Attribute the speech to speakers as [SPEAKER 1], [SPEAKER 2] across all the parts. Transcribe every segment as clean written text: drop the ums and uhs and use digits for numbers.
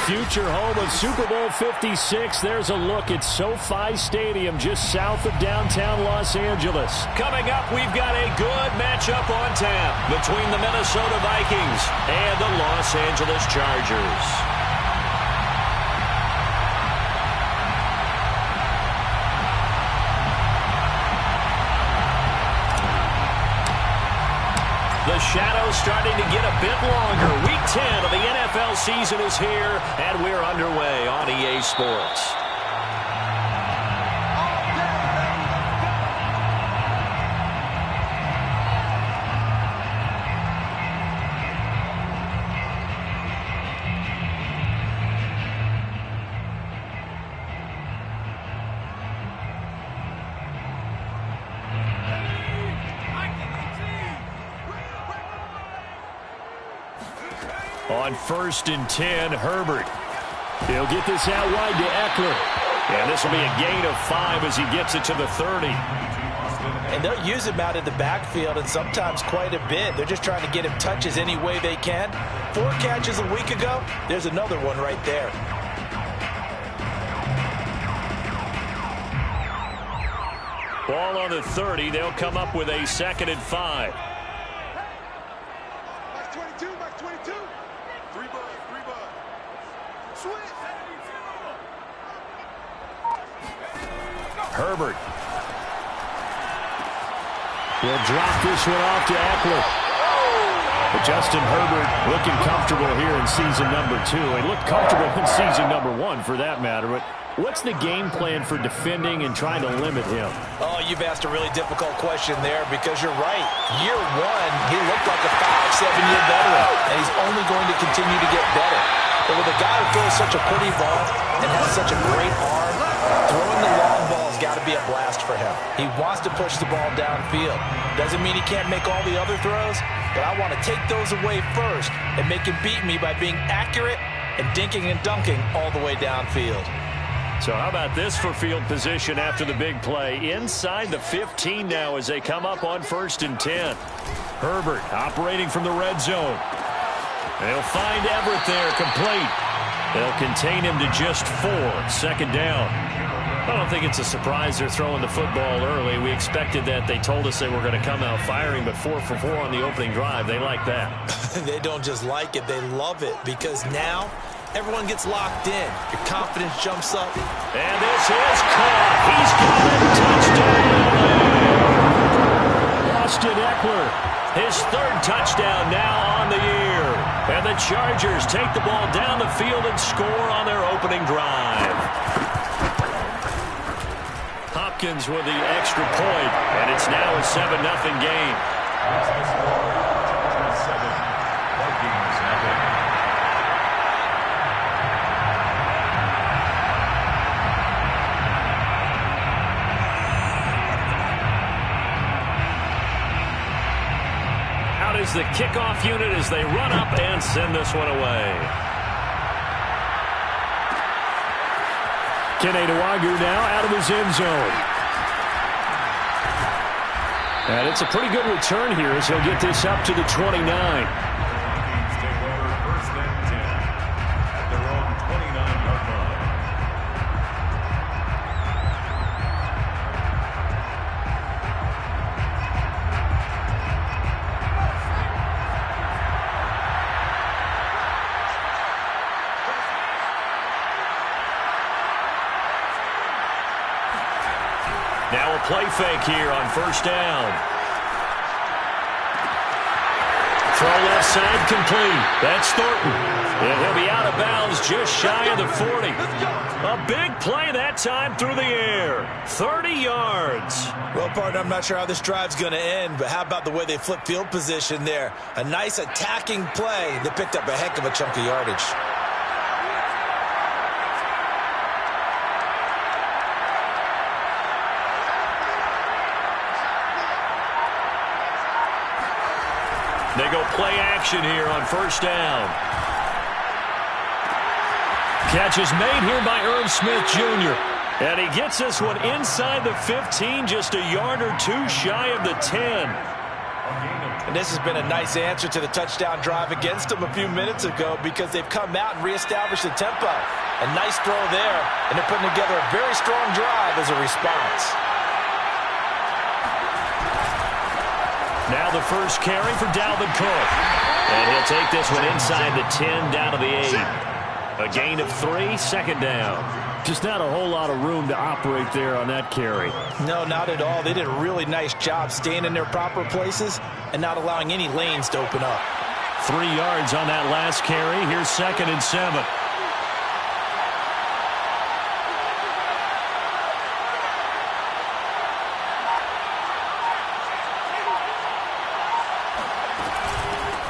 [SPEAKER 1] future home of Super Bowl 56. There's a look at SoFi Stadium just south of downtown Los Angeles. Coming up, we've got a good matchup on tap between the Minnesota Vikings and the Los Angeles Chargers. The shadow's starting to get a bit longer. Week 10 of the NFL season is here, and we're underway on EA Sports. On 1st and 10, Herbert. He'll get this out wide to Eckler. And this will be a gain of 5 as he gets it to the 30.
[SPEAKER 2] And they'll use him out in the backfield, and sometimes quite a bit. They're just trying to get him touches any way they can. 4 catches a week ago. There's another one right there.
[SPEAKER 1] Ball on the 30. They'll come up with a 2nd and 5. Herbert will drop this one off to Eckler. But Justin Herbert looking comfortable here in season number 2. He looked comfortable in season number 1 for that matter. But what's the game plan for defending and trying to limit him?
[SPEAKER 2] Oh, you've asked a really difficult question there because you're right. Year 1, he looked like a 5-7-year veteran, and he's only going to continue to get better. But with a guy who throws such a pretty ball and has such a great arm, throwing the long ball has got to be a blast for him. He wants to push the ball downfield. Doesn't mean he can't make all the other throws, but I want to take those away first and make him beat me by being accurate and dinking and dunking all the way downfield.
[SPEAKER 1] So how about this for field position after the big play? Inside the 15 now as they come up on 1st and 10. Herbert operating from the red zone. They'll find Everett there, complete. They'll contain him to just 4, 2nd down. I don't think it's a surprise they're throwing the football early. We expected that. They told us they were going to come out firing, but 4 for 4 on the opening drive. They like that.
[SPEAKER 2] They don't just like it, they love it, because now everyone gets locked in. Your confidence jumps up.
[SPEAKER 1] And this is caught. He's got it. Touchdown. Austin Eckler, his 3rd touchdown now on the year. And the Chargers take the ball down the field and score on their opening drive. Hopkins with the extra point, and it's now a 7-0 game. Out is the kickoff unit as they run up and send this one away. Kene Nwangwu now out of his end zone. And it's a pretty good return here as he'll get this up to the 29. Now a play fake here on 1st down. Throw left side complete. That's Thornton. And he'll be out of bounds just shy of the 40. A big play that time through the air. 30 yards.
[SPEAKER 2] Well, partner, I'm not sure how this drive's going to end, but how about the way they flip field position there? A nice attacking play. They picked up a heck of a chunk of yardage.
[SPEAKER 1] They go play action here on 1st down. Catch is made here by Irv Smith Jr. And he gets this one inside the 15, just a yard or 2 shy of the 10.
[SPEAKER 2] And this has been a nice answer to the touchdown drive against them a few minutes ago because they've come out and reestablished the tempo. A nice throw there, and they're putting together a very strong drive as a response.
[SPEAKER 1] Now the first carry for Dalvin Cook. And he'll take this one inside the 10 down to the 8. A gain of 3, second down.
[SPEAKER 3] Just not a whole lot of room to operate there on that carry.
[SPEAKER 2] No, not at all. They did a really nice job staying in their proper places and not allowing any lanes to open up.
[SPEAKER 1] 3 yards on that last carry. Here's 2nd and 7.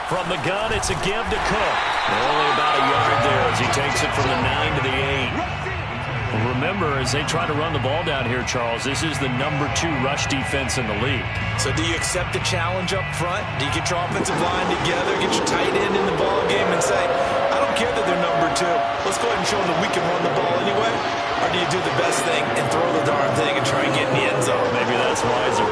[SPEAKER 1] From the gun, it's a give to Cook. Only about a yard there as he takes it from the 9 to the 8. Remember, as they try to run the ball down here, Charles, this is the number 2 rush defense in the league.
[SPEAKER 2] So do you accept the challenge up front? Do you get your offensive line together, get your tight end in the ball game and say, I don't care that they're number 2. Let's go ahead and show them that we can run the ball anyway? Or do you do the best thing and throw the darn thing and try and get in the end zone?
[SPEAKER 1] Maybe that's wiser.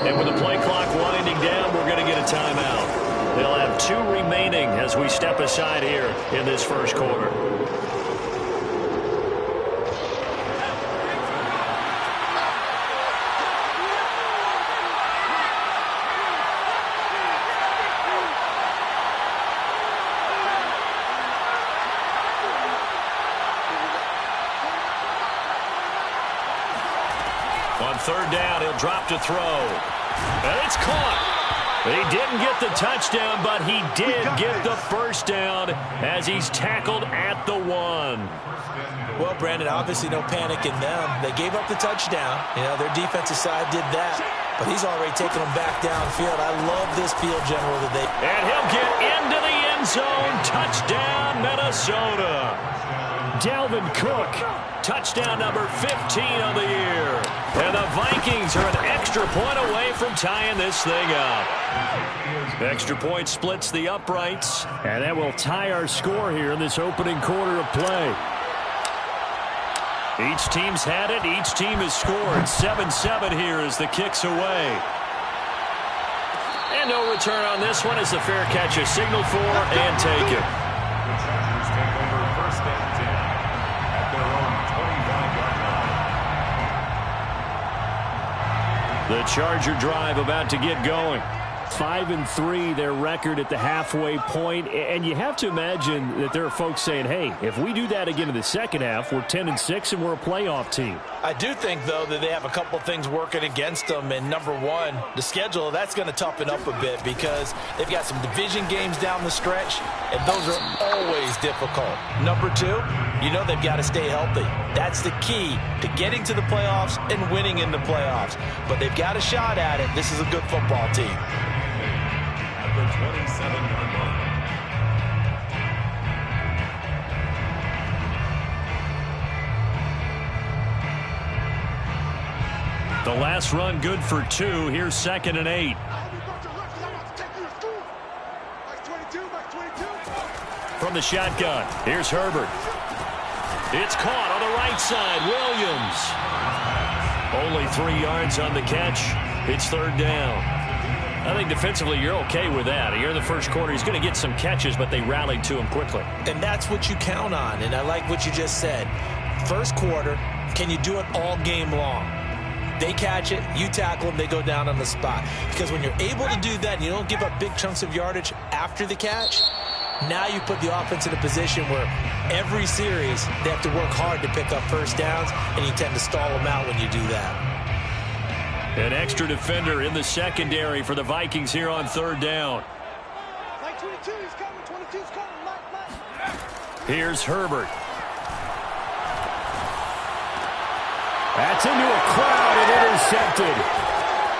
[SPEAKER 1] And with the play clock winding down, we're going to get a timeout. They'll have 2 remaining as we step aside here in this first quarter. On 3rd down, he'll drop to throw. And it's caught. He didn't get the touchdown, but he did get the first down as he's tackled at the 1.
[SPEAKER 2] Well, Brandon, obviously no panic in them. They gave up the touchdown. You know, their defensive side did that. But he's already taken them back downfield. I love this field general that they...
[SPEAKER 1] And he'll get into the end zone. Touchdown, Minnesota. Dalvin Cook, touchdown number 15 of the year. And the Vikings are an extra point away from tying this thing up. Extra point splits the uprights.
[SPEAKER 3] And that will tie our score here in this opening quarter of play.
[SPEAKER 1] Each team's had it. Each team has scored. 7-7 here as the kick's away. And no return on this one as the fair catch is signaled for and taken. The Charger drive about to get going.
[SPEAKER 3] 5-3, their record at the halfway point. And you have to imagine that there are folks saying, hey, if we do that again in the second half, we're 10-6 and we're a playoff team.
[SPEAKER 2] I do think, though, that they have a couple of things working against them. And number 1, the schedule, that's going to toughen up a bit because they've got some division games down the stretch, and those are always difficult. Number 2, you know they've got to stay healthy. That's the key to getting to the playoffs and winning in the playoffs. But they've got a shot at it. This is a good football team.
[SPEAKER 4] At the 27-yard line.
[SPEAKER 1] The last run good for 2. Here's 2nd and 8. From the shotgun, here's Herbert. It's caught on the right side. Williams. Only 3 yards on the catch. It's 3rd down. I think defensively you're okay with that. Here in the first quarter, he's going to get some catches, but they rallied to him quickly.
[SPEAKER 2] And that's what you count on, and I like what you just said. First quarter, can you do it all game long? They catch it, you tackle them, they go down on the spot. Because when you're able to do that and you don't give up big chunks of yardage after the catch, now you put the offense in a position where every series they have to work hard to pick up first downs, and you tend to stall them out when you do that.
[SPEAKER 1] An extra defender in the secondary for the Vikings here on 3rd down. Here's Herbert.
[SPEAKER 3] That's into a crowd and intercepted.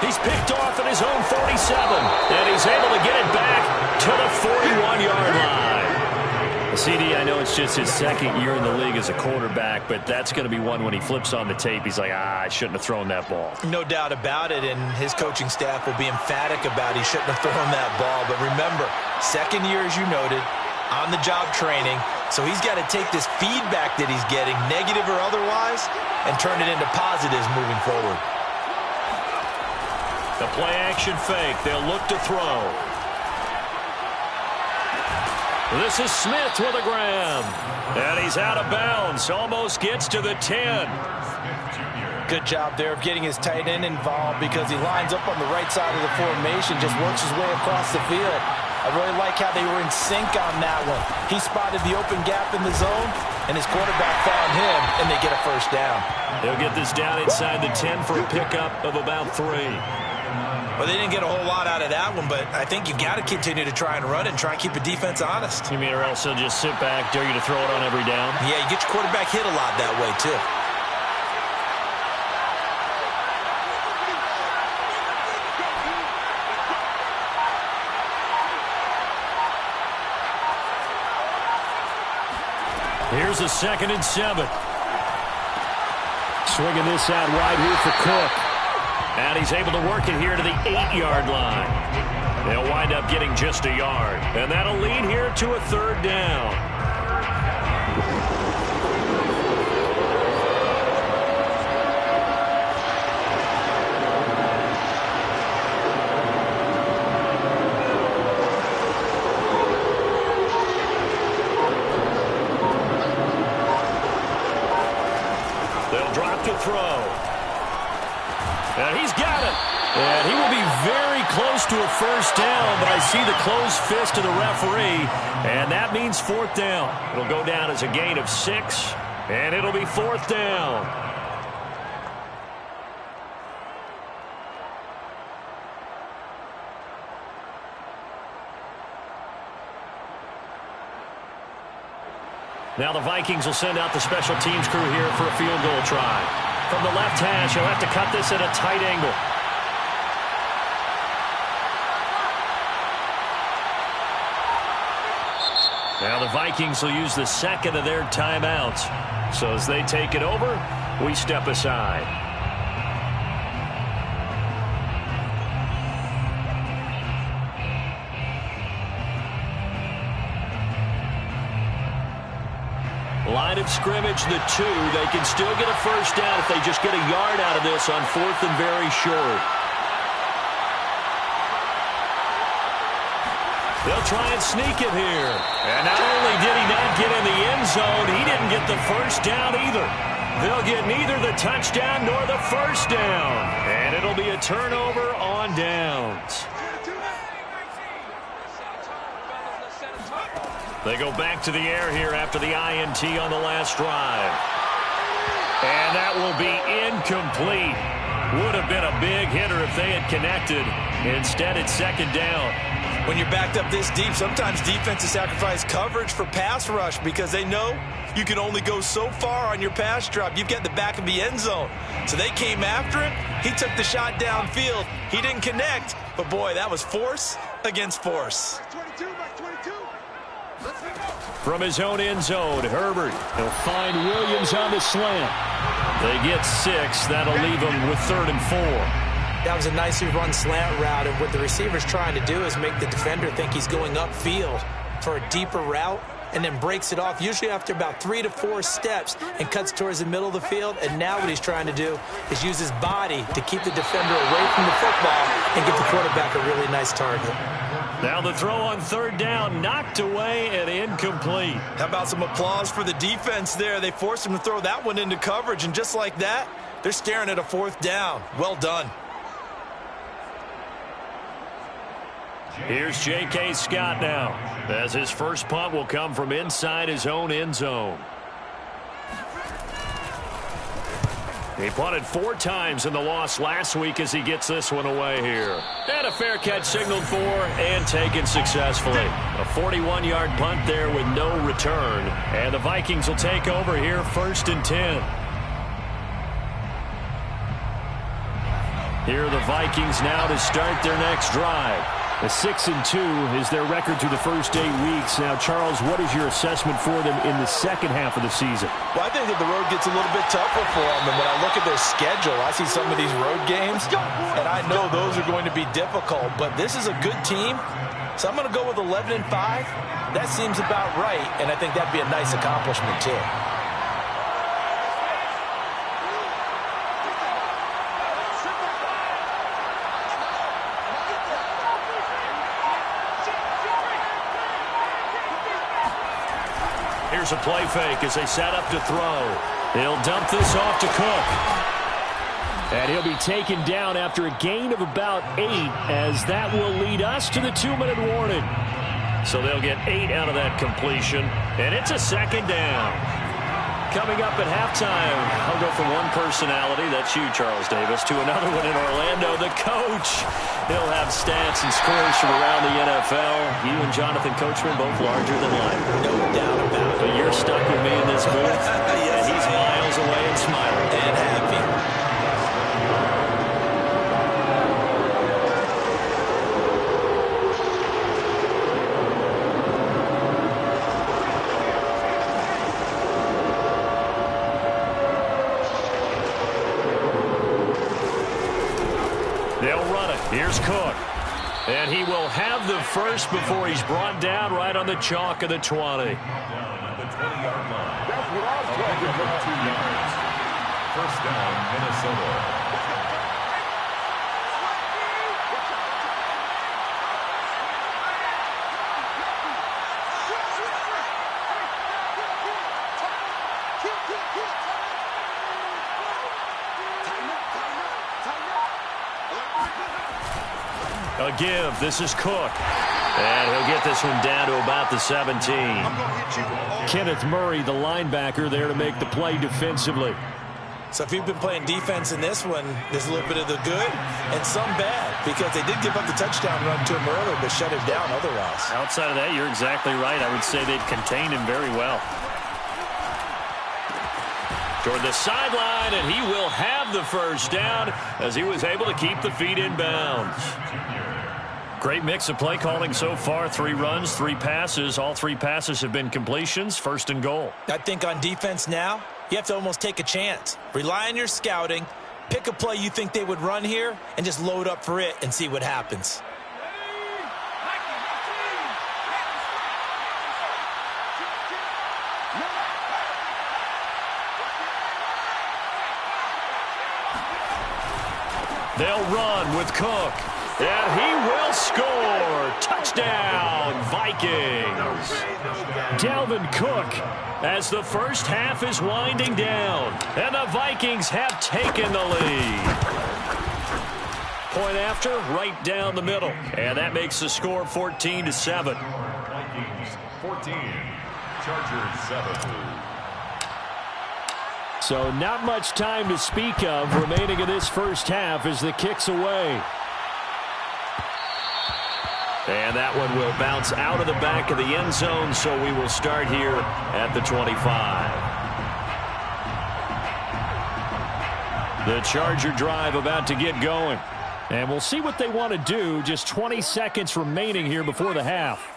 [SPEAKER 1] He's picked off at his own 47, and he's able to get it back to the 41-yard line. CD, I know it's just his 2nd year in the league as a quarterback, but that's going to be one when he flips on the tape. He's like, I shouldn't have thrown that ball.
[SPEAKER 2] No doubt about it, and his coaching staff will be emphatic about he shouldn't have thrown that ball. But remember, 2nd year, as you noted, on-the-job training, so he's got to take this feedback that he's getting, negative or otherwise, and turn it into positives moving forward.
[SPEAKER 1] The play-action fake. They'll look to throw. This is Smith with a grab. And he's out of bounds. Almost gets to the 10.
[SPEAKER 2] Good job there of getting his tight end involved because he lines up on the right side of the formation, just works his way across the field. I really like how they were in sync on that one. He spotted the open gap in the zone, and his quarterback found him, and they get a first down.
[SPEAKER 1] They'll get this down inside the 10 for a pickup of about 3.
[SPEAKER 2] Well, they didn't get a whole lot out of that one, but I think you've got to continue to try and run it and try and keep the defense honest.
[SPEAKER 1] You mean or else they'll just sit back, dare you to throw it on every down?
[SPEAKER 2] Yeah, you get your quarterback hit a lot that way, too.
[SPEAKER 1] Here's a 2nd and 7.
[SPEAKER 3] Swinging this out wide here for Cook.
[SPEAKER 1] And he's able to work it here to the 8-yard line. They'll wind up getting just a yard. And that'll lead here to a 3rd down. They'll drop to throw. And he's got it. And he will be very close to a first down, but I see the closed fist of the referee, and that means 4th down. It'll go down as a gain of 6, and it'll be 4th down. Now the Vikings will send out the special teams crew here for a field goal try. From the left hash, he'll have to cut this at a tight angle. Now the Vikings will use the 2nd of their timeouts. So as they take it over, we step aside. Line of scrimmage, the 2. They can still get a first down if they just get a yard out of this on 4th and very short. They'll try and sneak it here. And not only did he not get in the end zone, he didn't get the first down either. They'll get neither the touchdown nor the first down. And it'll be a turnover on downs. They go back to the air here after the INT on the last drive. And that will be incomplete. Would have been a big hitter if they had connected. Instead, it's 2nd down.
[SPEAKER 2] When you're backed up this deep, sometimes defenses sacrifice coverage for pass rush because they know you can only go so far on your pass drop. You've got the back of the end zone. So they came after him. He took the shot downfield. He didn't connect. But, boy, that was force against force.
[SPEAKER 1] From his own end zone, Herbert. He'll find Williams on the slant. They get 6. That'll leave them with 3rd and 4.
[SPEAKER 5] That was a nicely run slant route, and what the receiver's trying to do is make the defender think he's going upfield for a deeper route and then breaks it off, usually after about 3 to 4 steps, and cuts towards the middle of the field. And now what he's trying to do is use his body to keep the defender away from the football and give the quarterback a really nice target.
[SPEAKER 1] Now the throw on 3rd down, knocked away and incomplete.
[SPEAKER 2] How about some applause for the defense there? They forced him to throw that one into coverage, and just like that, they're staring at a 4th down. Well done.
[SPEAKER 1] Here's J.K. Scott now, as his first punt will come from inside his own end zone. He punted 4 times in the loss last week as he gets this one away here. And a fair catch signaled for and taken successfully. A 41-yard punt there with no return. And the Vikings will take over here 1st and 10. Here are the Vikings now to start their next drive.
[SPEAKER 3] A 6-2 is their record through the first 8 weeks. Now, Charles, what is your assessment for them in the second half of the season?
[SPEAKER 2] Well, I think that the road gets a little bit tougher for them. And when I look at their schedule, I see some of these road games, and I know those are going to be difficult. But this is a good team, so I'm going to go with 11-5. That seems about right, and I think that'd be a nice accomplishment, too.
[SPEAKER 1] Here's a play fake as they set up to throw. He'll dump this off to Cook.
[SPEAKER 3] And he'll be taken down after a gain of about 8, as that will lead us to the 2-minute warning.
[SPEAKER 1] So they'll get 8 out of that completion, and it's a second down. Coming up at halftime, I'll go from one personality, that's you, Charles Davis, to another one in Orlando, the coach. He'll have stats and scores from around the NFL. You and Jonathan Coachman both larger than life.
[SPEAKER 5] No doubt about it.
[SPEAKER 1] But you're stuck with me in this booth,
[SPEAKER 5] Yes,
[SPEAKER 1] and he's miles away and smiling.
[SPEAKER 5] And happy.
[SPEAKER 1] They'll run it. Here's Cook. And he will have the first before he's brought down right on the chalk of the 20.
[SPEAKER 4] Down at the 20-yard line. A pickup of 2 yards. First down, Minnesota.
[SPEAKER 1] A give. This is Cook. And he'll get this one down to about the 17.
[SPEAKER 3] Kenneth Murray, the linebacker, there to make the play defensively.
[SPEAKER 5] So if you've been playing defense in this one, there's a little bit of the good and some bad, because they did give up the touchdown run to him earlier, but shut him down otherwise.
[SPEAKER 1] Outside of that, you're exactly right. I would say they've contained him very well. Toward the sideline, and he will have the first down as he was able to keep the feet in bounds. Great mix of play calling so far. 3 runs, 3 passes. All 3 passes have been completions. First and goal.
[SPEAKER 5] I think on defense now, you have to almost take a chance. Rely on your scouting, pick a play you think they would run here, and just load up for it and see what happens.
[SPEAKER 1] They'll run with Cook. And he will score. Touchdown, Vikings. Dalvin Cook as the first half is winding down. And the Vikings have taken the lead. Point after, right down the middle. And that makes the score 14-7.
[SPEAKER 4] Vikings 14, Chargers 7.
[SPEAKER 3] So not much time to speak of remaining in this first half as the kick's away.
[SPEAKER 1] And that one will bounce out of the back of the end zone, so we will start here at the 25. The Charger drive about to get going. And we'll see what they want to do. Just 20 seconds remaining here before the half.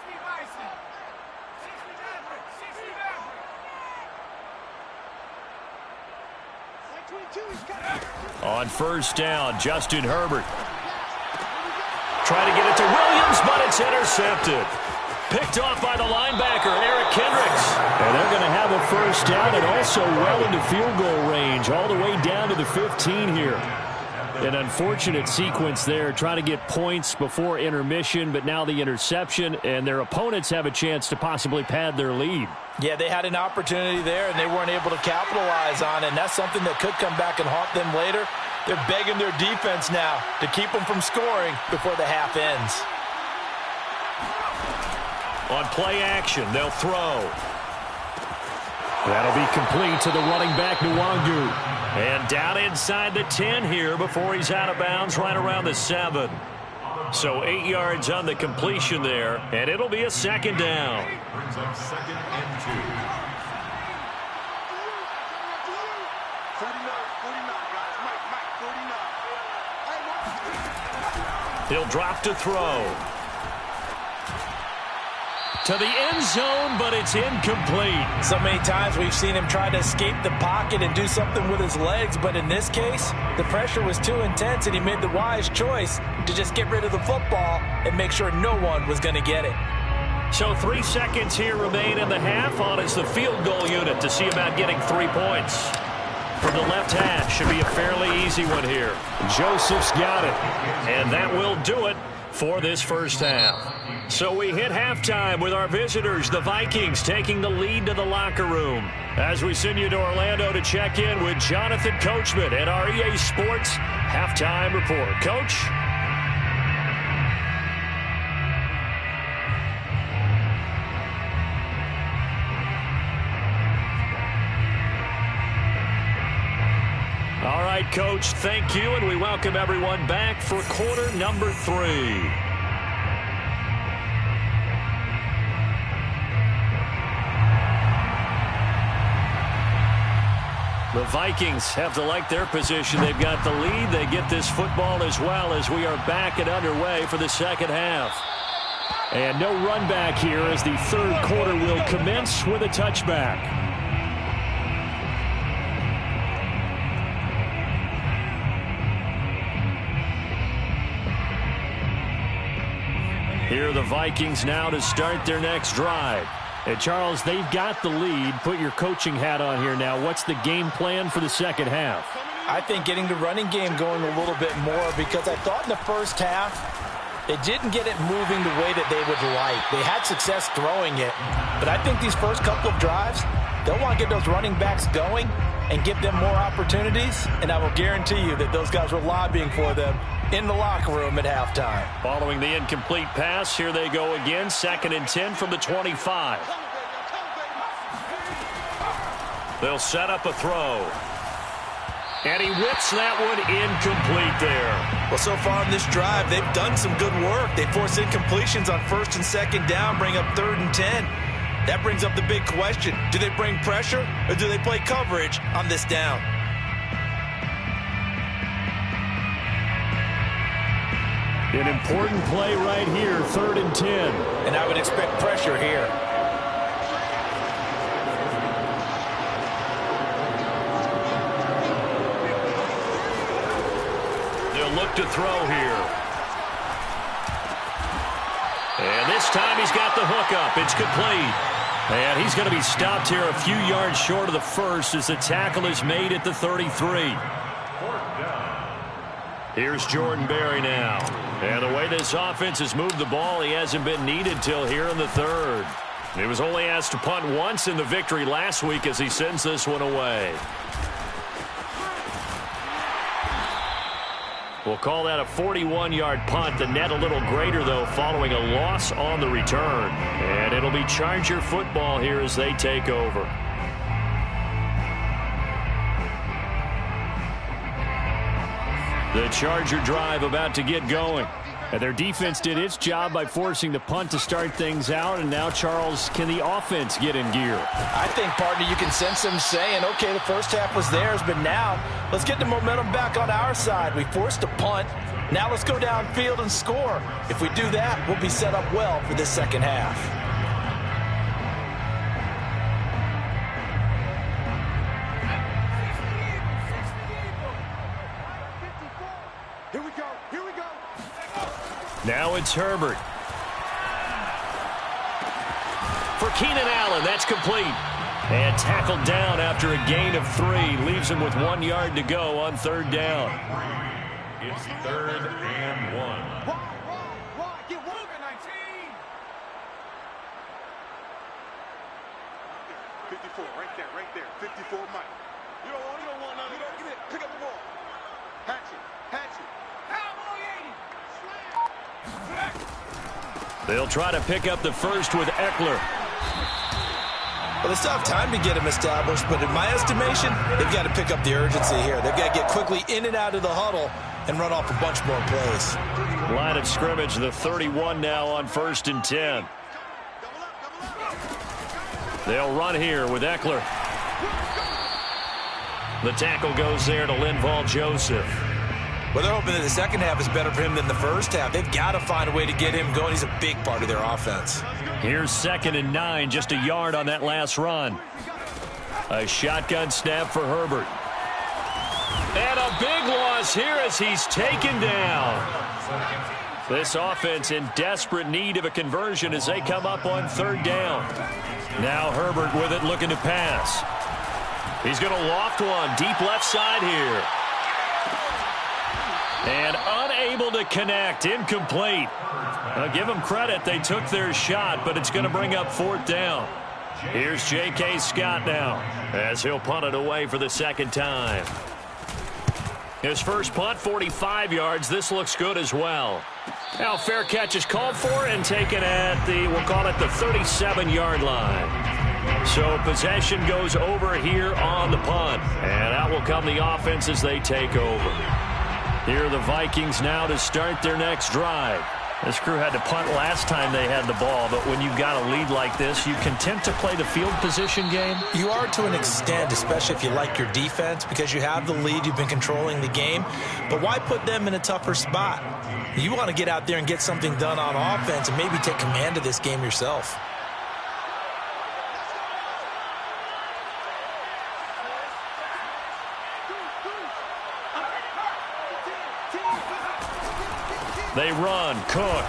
[SPEAKER 1] On first down, Justin Herbert. Trying to get it to Williams, but it's intercepted. Picked off by the linebacker, Eric Kendricks.
[SPEAKER 3] And they're going to have a first down and also well into field goal range, all the way down to the 15 here. An unfortunate sequence there, trying to get points before intermission, but now the interception, and their opponents have a chance to possibly pad their lead.
[SPEAKER 5] Yeah, they had an opportunity there, and they weren't able to capitalize on it, and that's something that could come back and haunt them later. They're begging their defense now to keep them from scoring before the half ends.
[SPEAKER 1] On play action, they'll throw.
[SPEAKER 3] That'll be complete to the running back, Nwangu.
[SPEAKER 1] And down inside the 10 here before he's out of bounds right around the 7. So 8 yards on the completion there, and it'll be a second down.
[SPEAKER 4] Brings up 2nd and 2.
[SPEAKER 1] He'll drop to throw. To the end zone, but it's incomplete.
[SPEAKER 5] So many times we've seen him try to escape the pocket and do something with his legs, but in this case, the pressure was too intense, and he made the wise choice to just get rid of the football and make sure no one was going to get it.
[SPEAKER 1] So 3 seconds here remain in the half. On is the field goal unit to see about getting 3 points. From the left hash, should be a fairly easy one here.
[SPEAKER 3] Joseph's got it.
[SPEAKER 1] And that will do it for this first half. So we hit halftime with our visitors, the Vikings, taking the lead to the locker room. As we send you to Orlando to check in with Jonathan Coachman at our EA Sports Halftime Report. Coach? All right, Coach, thank you, and we welcome everyone back for quarter number 3. The Vikings have to like their position. They've got the lead. They get this football as well as we are back and underway for the second half. And no run back here as the third quarter will commence with a touchback. Here are the Vikings now to start their next drive. And Charles, they've got the lead. Put your coaching hat on here now. What's the game plan for the second half?
[SPEAKER 5] I think getting the running game going a little bit more, because I thought in the first half they didn't get it moving the way that they would like. They had success throwing it, but I think these first couple of drives, they'll want to get those running backs going and give them more opportunities, and I will guarantee you that those guys were lobbying for them in the locker room at halftime.
[SPEAKER 1] Following the incomplete pass, here they go again, 2nd and 10 from the 25. They'll set up a throw. And he whips that one incomplete there.
[SPEAKER 2] Well, so far on this drive, they've done some good work. They force incompletions on 1st and 2nd down, bring up 3rd and 10. That brings up the big question. Do they bring pressure or do they play coverage on this down?
[SPEAKER 1] An important play right here, 3rd and 10.
[SPEAKER 2] And I would expect pressure here.
[SPEAKER 1] They'll look to throw here. And this time he's got the hook up. It's complete. And he's going to be stopped here a few yards short of the first as the tackle is made at the 33. Here's Jordan Berry now. And the way this offense has moved the ball, he hasn't been needed till here in the 3rd. He was only asked to punt once in the victory last week as he sends this one away. We'll call that a 41-yard punt. The net a little greater, though, following a loss on the return. And it'll be Charger football here as they take over. The Charger drive about to get going. And their defense did its job by forcing the punt to start things out. And now, Charles, can the offense get in gear?
[SPEAKER 2] I think, partner, you can sense them saying, okay, the first half was theirs, but now let's get the momentum back on our side. We forced a punt. Now let's go downfield and score. If we do that, we'll be set up well for this second half.
[SPEAKER 1] Now it's Herbert. For Keenan Allen, that's complete. And tackled down after a gain of 3. Leaves him with 1 yard to go on 3rd down.
[SPEAKER 4] It's 3rd and 1.
[SPEAKER 6] Get moving, 19. 54, right there. 54, Mike. You don't want none of that. Get it. Pick up the ball. Hatchet. Cowboy 80.
[SPEAKER 1] They'll try to pick up the first with Eckler.
[SPEAKER 2] Well, they still have time to get him established, but in my estimation, they've got to pick up the urgency here. They've got to get quickly in and out of the huddle and run off a bunch more plays.
[SPEAKER 1] Line of scrimmage, the 31 now on 1st and 10. They'll run here with Eckler. The tackle goes there to Linval Joseph.
[SPEAKER 2] Well, they're hoping that the second half is better for him than the first half. They've got to find a way to get him going. He's a big part of their offense.
[SPEAKER 1] Here's 2nd and 9, just a yard on that last run. A shotgun snap for Herbert. And a big loss here as he's taken down. This offense in desperate need of a conversion as they come up on 3rd down. Now Herbert with it, looking to pass. He's going to loft one deep left side here. And unable to connect. Incomplete. Now, give them credit. They took their shot, but it's going to bring up 4th down. Here's J.K. Scott now as he'll punt it away for the second time. His first punt, 45 yards. This looks good as well. Now, fair catch is called for and taken at the, we'll call it the 37-yard line. So possession goes over here on the punt. And out will come the offense as they take over. Here are the Vikings now to start their next drive. This crew had to punt last time they had the ball, but when you've got a lead like this, you content to play the field position game?
[SPEAKER 5] You are to an extent, especially if you like your defense, because you have the lead, you've been controlling the game. But why put them in a tougher spot? You want to get out there and get something done on offense and maybe take command of this game yourself.
[SPEAKER 1] They run. Cook.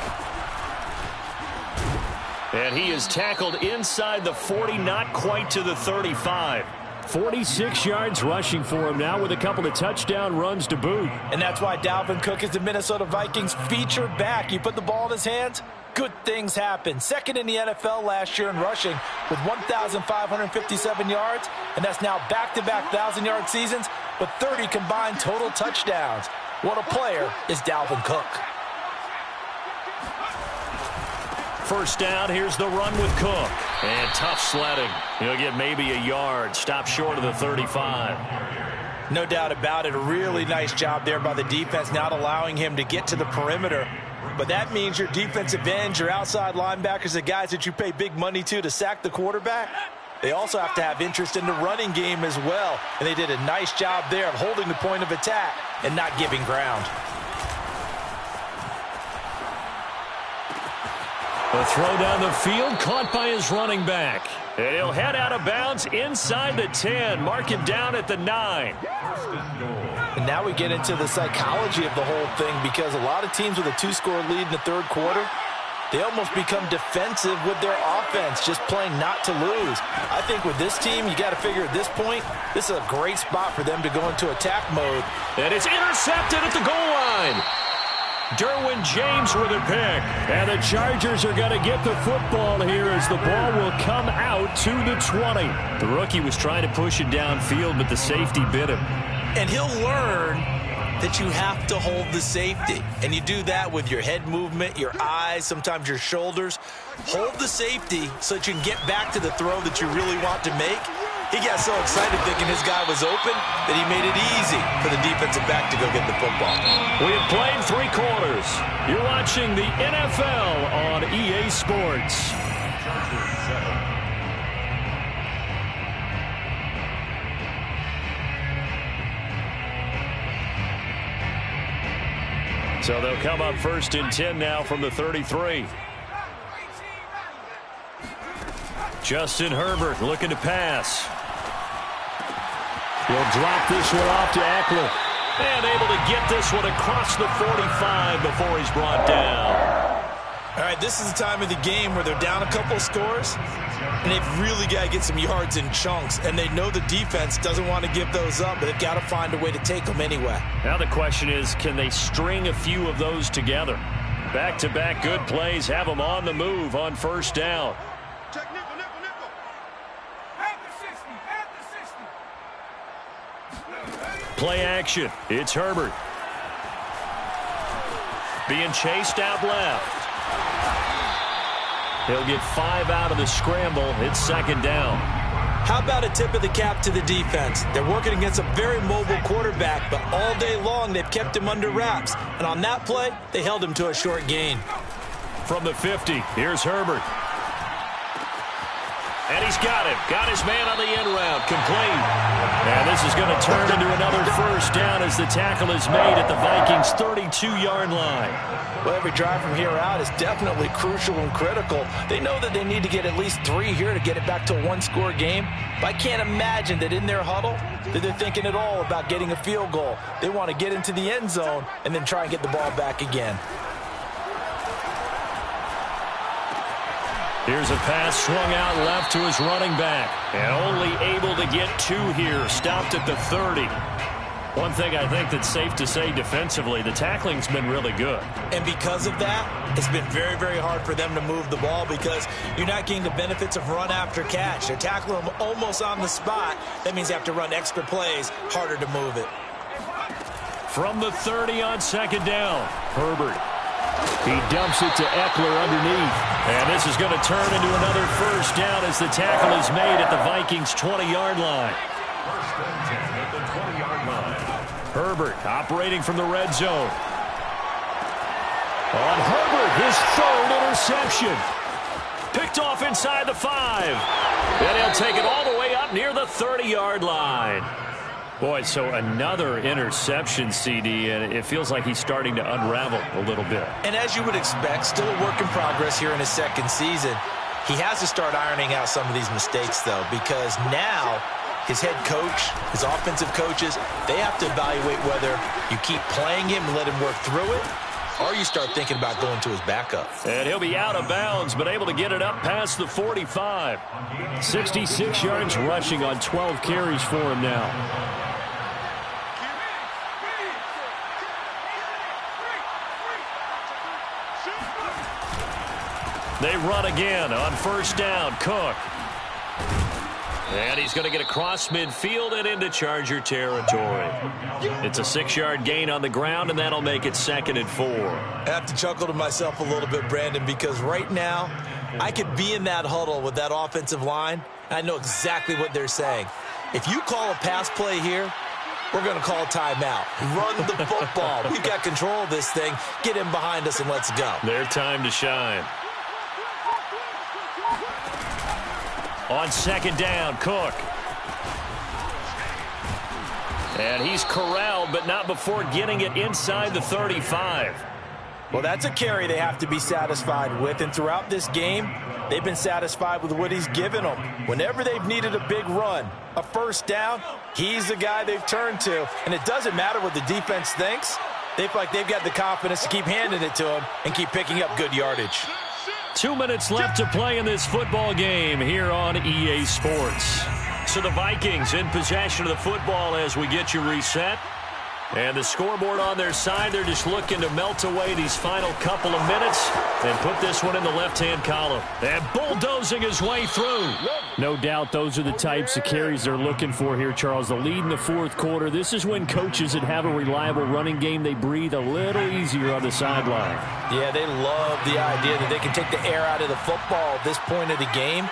[SPEAKER 1] And he is tackled inside the 40, not quite to the 35.
[SPEAKER 3] 46 yards rushing for him now with a couple of touchdown runs to boot.
[SPEAKER 5] And that's why Dalvin Cook is the Minnesota Vikings feature back. You put the ball in his hands, good things happen. Second in the NFL last year in rushing with 1,557 yards, and that's now back-to-back 1,000-yard seasons with 30 combined total touchdowns. What a player is Dalvin Cook.
[SPEAKER 1] First down, here's the run with Cook. And tough sledding. He'll get maybe a yard. Stop short of the 35.
[SPEAKER 5] No doubt about it. A really nice job there by the defense, not allowing him to get to the perimeter. But that means your defensive ends, your outside linebackers, the guys that you pay big money to sack the quarterback, they also have to have interest in the running game as well. And they did a nice job there of holding the point of attack and not giving ground.
[SPEAKER 1] A throw down the field, caught by his running back. And he'll head out of bounds inside the 10. Mark him down at the 9.
[SPEAKER 5] And now we get into the psychology of the whole thing, because a lot of teams with a 2-score lead in the third quarter, they almost become defensive with their offense, just playing not to lose. I think with this team, you got to figure at this point, this is a great spot for them to go into attack mode.
[SPEAKER 1] And it's intercepted at the goal line. Derwin James with a pick.
[SPEAKER 3] And the Chargers are going to get the football here as the ball will come out to the 20.
[SPEAKER 1] The rookie was trying to push it downfield, but the safety bit him.
[SPEAKER 5] And he'll learn that you have to hold the safety. And you do that with your head movement, your eyes, sometimes your shoulders. Hold the safety so that you can get back to the throw that you really want to make. He got so excited thinking his guy was open that he made it easy for the defensive back to go get the football.
[SPEAKER 1] We have played 3 quarters. You're watching the NFL on EA Sports. So they'll come up 1st and 10 now from the 33. Justin Herbert looking to pass.
[SPEAKER 3] He'll drop this one off to Eckler.
[SPEAKER 1] And able to get this one across the 45 before he's brought down.
[SPEAKER 5] All right, this is the time of the game where they're down a couple of scores, and they've really got to get some yards in chunks, and they know the defense doesn't want to give those up, but they've got to find a way to take them anyway.
[SPEAKER 1] Now the question is, can they string a few of those together? Back-to-back good plays have them on the move on 1st down.
[SPEAKER 6] Check nickel, nickel, nickel. At the 60,
[SPEAKER 1] Play action. It's Herbert. Being chased out left. He'll get 5 out of the scramble. It's 2nd down.
[SPEAKER 5] How about a tip of the cap to the defense? They're working against a very mobile quarterback, but all day long they've kept him under wraps. And on that play, they held him to a short gain.
[SPEAKER 1] From the 50, here's Herbert. And he's got it. Got his man on the end route. Complete. And this is going to turn into another 1st down as the tackle is made at the Vikings' 32-yard line.
[SPEAKER 5] Well, every drive from here out is definitely crucial and critical. They know that they need to get at least 3 here to get it back to a 1-score game. But I can't imagine that in their huddle that they're thinking at all about getting a field goal. They want to get into the end zone and then try and get the ball back again.
[SPEAKER 1] Here's a pass swung out left to his running back. And only able to get 2 here. Stopped at the 30.
[SPEAKER 3] One thing I think that's safe to say defensively, the tackling's been really good.
[SPEAKER 5] And because of that, it's been very, very hard for them to move the ball because you're not getting the benefits of run after catch. They're tackling them almost on the spot. That means they have to run extra plays, harder to move it.
[SPEAKER 3] From the 30 on second down, Herbert. He dumps it to Eckler underneath. And this is going to turn into another first down as the tackle is made at the Vikings' 20-yard line.
[SPEAKER 4] First and 10 at the 20-yard line.
[SPEAKER 3] Herbert operating from the red zone. On Herbert, his third interception. Picked off inside the 5. And he'll take it all the way up near the 30-yard line. Boy, so another interception, CD, and it feels like he's starting to unravel a little bit.
[SPEAKER 5] And as you would expect, still a work in progress here in his second season. He has to start ironing out some of these mistakes, though, because now his head coach, his offensive coaches, they have to evaluate whether you keep playing him and let him work through it, or you start thinking about going to his backup.
[SPEAKER 3] And he'll be out of bounds, but able to get it up past the 45. 66 yards rushing on 12 carries for him now. They run again on first down. Cook. And he's going to get across midfield and into Charger territory. It's a 6-yard gain on the ground, and that'll make it 2nd and 4.
[SPEAKER 5] I have to chuckle to myself a little bit, Brandon, because right now I could be in that huddle with that offensive line. I know exactly what they're saying. If you call a pass play here, we're going to call a timeout. Run the football. We've got control of this thing. Get him behind us and let's go.
[SPEAKER 3] Their time to shine. On second down, Cook. And he's corralled, but not before getting it inside the 35.
[SPEAKER 5] Well, that's a carry they have to be satisfied with. And throughout this game, they've been satisfied with what he's given them. Whenever they've needed a big run, a first down, he's the guy they've turned to. And it doesn't matter what the defense thinks. They feel like they've got the confidence to keep handing it to him and keep picking up good yardage.
[SPEAKER 3] 2 minutes left to play in this football game here on EA Sports. So the Vikings in possession of the football as we get you reset. And the scoreboard on their side, they're just looking to melt away these final couple of minutes and put this one in the left-hand column. And bulldozing his way through. No doubt those are the types of carries they're looking for here, Charles. The lead in the fourth quarter. This is when coaches that have a reliable running game, they breathe a little easier on the sideline.
[SPEAKER 5] Yeah, they love the idea that they can take the air out of the football at this point of the game.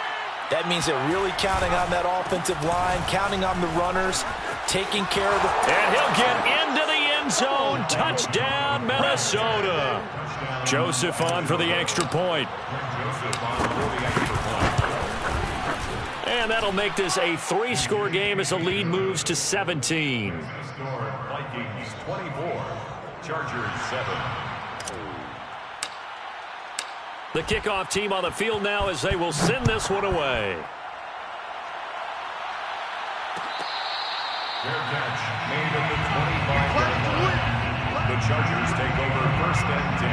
[SPEAKER 5] That means they're really counting on that offensive line, counting on the runners, taking care of the...
[SPEAKER 3] And he'll get into the end zone. Touchdown, Minnesota. Joseph on for the extra point. And that'll make this a 3-score game as the lead moves to 17.
[SPEAKER 4] Vikings 24, Chargers 7.
[SPEAKER 3] The kickoff team on the field now as they will send this one away.
[SPEAKER 4] Their catch made at the 25-yard line. The Chargers take over first and 10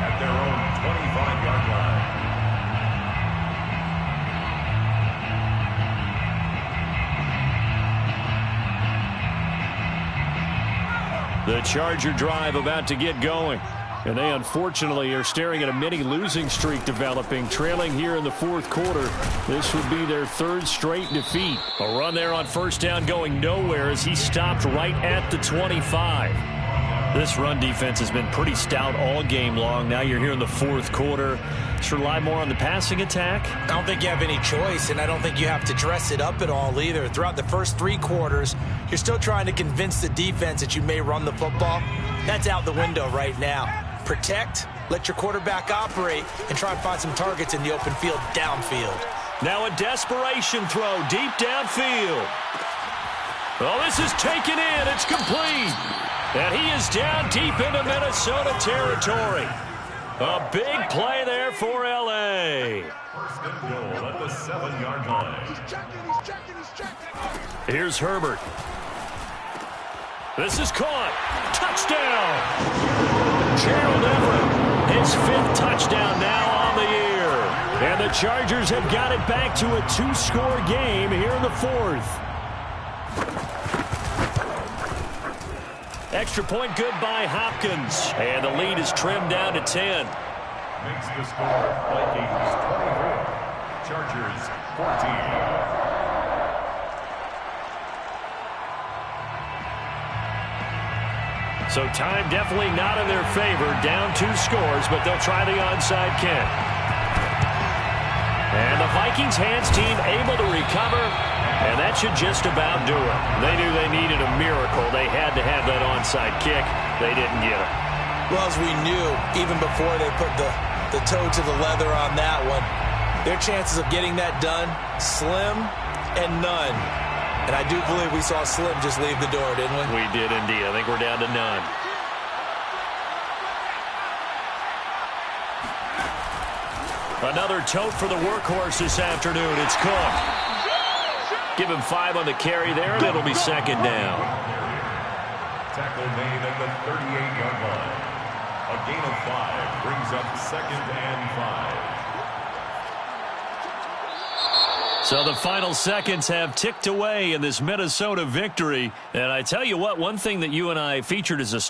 [SPEAKER 4] at their own 25-yard line.
[SPEAKER 3] The Charger drive about to get going. And they unfortunately are staring at a mini losing streak developing, trailing here in the fourth quarter. This would be their 3rd straight defeat. A run there on first down going nowhere as he stopped right at the 25. This run defense has been pretty stout all game long. Now you're here in the fourth quarter. Just rely more on the passing attack.
[SPEAKER 5] I don't think you have any choice, and I don't think you have to dress it up at all either. Throughout the first 3 quarters, you're still trying to convince the defense that you may run the football. That's out the window right now. Protect, let your quarterback operate, and try and find some targets in the open field downfield.
[SPEAKER 3] Now a desperation throw deep downfield. Well, this is taken in. It's complete. And he is down deep into Minnesota territory. A big play there for L.A.
[SPEAKER 4] First and goal at the 7-yard line.
[SPEAKER 3] Here's Herbert. This is caught. Touchdown. Gerald Everett, his 5th touchdown now on the year. And the Chargers have got it back to a 2-score game here in the 4th.
[SPEAKER 1] Extra point good by Hopkins. And the lead is trimmed down to 10.
[SPEAKER 4] Makes the score Vikings 24, Chargers 14.
[SPEAKER 1] So time definitely not in their favor. Down 2 scores, but they'll try the onside kick. And the Vikings hands team able to recover, and that should just about do it. They knew they needed a miracle. They had to have that onside kick. They didn't get it.
[SPEAKER 2] Well, as we knew, even before they put the toe to the leather on that one, their chances of getting that done, slim and none. And I do believe we saw Slim just leave the door, didn't we?
[SPEAKER 1] We did indeed. I think we're down to none. Another tote for the workhorse this afternoon. It's Cook. Give him 5 on the carry there, and it'll be second down.
[SPEAKER 4] Tackle made at the 38-yard line. A gain of 5 brings up 2nd and 5.
[SPEAKER 1] So the final seconds have ticked away in this Minnesota victory. And I tell you what, one thing that you and I featured as a story